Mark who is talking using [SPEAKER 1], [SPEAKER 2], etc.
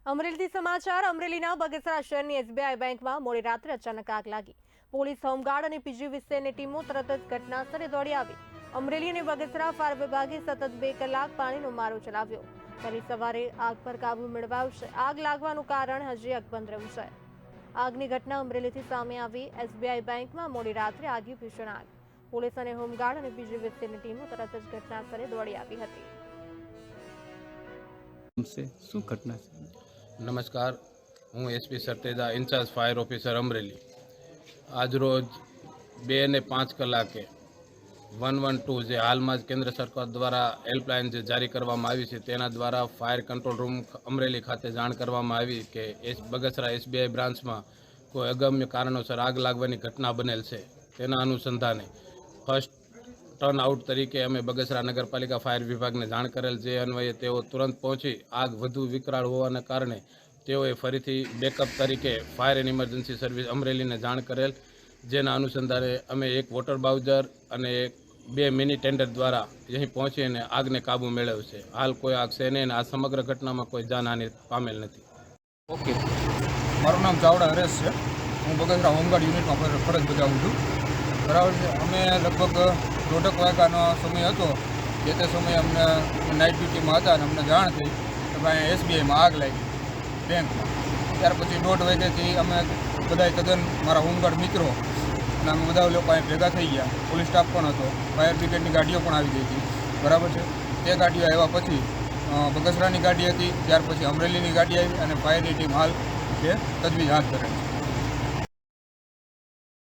[SPEAKER 1] અમરેલીથી સમાચાર અમરેલીના બગસરા શહેરની એસબીઆઈ બેંકમાં મોડી રાત્રે અચાનક આગ લાગી। પોલીસ, હોમગાર્ડ અને પીજીવીસીએલની ટીમો તરત જ ઘટનાસ્થળે દોડી આવી। અમરેલી અને બગસરા ફાયર વિભાગે સતત 2 કલાક પાણીનો મારો ચલાવ્યો। વહેલી સવારે આગ પર કાબુ મેળવાયો છે। આગ લાગવાનું કારણ હજી અકબંધ રહ્યું છે। આગની ઘટના અમરેલીથી સામે આવી। એસબીઆઈ બેંકમાં મોડી રાત્રે લાગી ભીષણ આગ। પોલીસ અને હોમગાર્ડ અને પીજીવીસીએલની ટીમો તરત જ ઘટનાસ્થળે દોડી આવી હતી।
[SPEAKER 2] શું ઘટના છે?
[SPEAKER 3] નમસ્કાર, હું SP Sarteja, incharge fire officer Amreli. આજરોજ 2 ને 5 કલાકે 112 જે હાલમાં જ કેન્દ્ર સરકાર દ્વારા હેલ્પલાઇન જે જારી કરવામાં આવી છે તેના દ્વારા ફાયર કંટ્રોલ રૂમ અમરેલી ખાતે જાણ કરવામાં આવી કે બગસરા એસબીઆઈ બ્રાન્ચમાં કોઈ અગમ્ય કારણોસર આગ લાગવાની ઘટના બનેલ છે। તેના અનુસંધાને ફર્સ્ટ ટર્ન આઉટ તરીકે અમે બગસરા નગરપાલિકા ફાયર વિભાગને જાણ કરેલ। જે અન્વયે તેઓ તુરંત પહોંચી આગ વધુ વિકરાળ હોવાને કારણે તેઓએ ફરીથી બેકઅપ તરીકે ફાયર એન્ડ ઇમરજન્સી સર્વિસ અમરેલીને જાણ કરેલ। જેના અનુસંધાને અમે એક વોટર બાઉઝર અને 2 મિની ટેન્ડર દ્વારા અહીં પહોંચીને આગને કાબૂ મેળવ્યો છે। હાલ કોઈ આગ છે નહીં અને આ સમગ્ર ઘટનામાં કોઈ જાનહાનિ પામેલ નથી।
[SPEAKER 2] ઓકે, મારું નામ ચાવડા હરેશ છે। હું બગસરા હોમગાર્ડ યુનિટમાં ફરજ બજાવું છું। બરાબર છે। અમે લગભગ 1:30 વાગ્યાનો સમય હતો। તે સમયે અમને નાઇટ ડ્યુટીમાં હતા અને અમને જાણ થઈ કે ભાઈ એસબીઆઈમાં આગ લાગી બેંકમાં। ત્યાર પછી 1:30 વાગ્યાથી અમે બધા તદ્દન મારા હોમગાર્ડ મિત્રો અને અમે બધા લોકો અહીં ભેગા થઈ ગયા। પોલીસ સ્ટાફ પણ હતો, ફાયર બ્રિગેડની ગાડીઓ પણ આવી ગઈ હતી। બરાબર છે। તે ગાડીઓ આવ્યા પછી બગસરાની ગાડી હતી, ત્યાર પછી અમરેલીની ગાડી આવી અને ફાયરની ટીમ હાલ તે તજવીજ હાથ ધરે છે।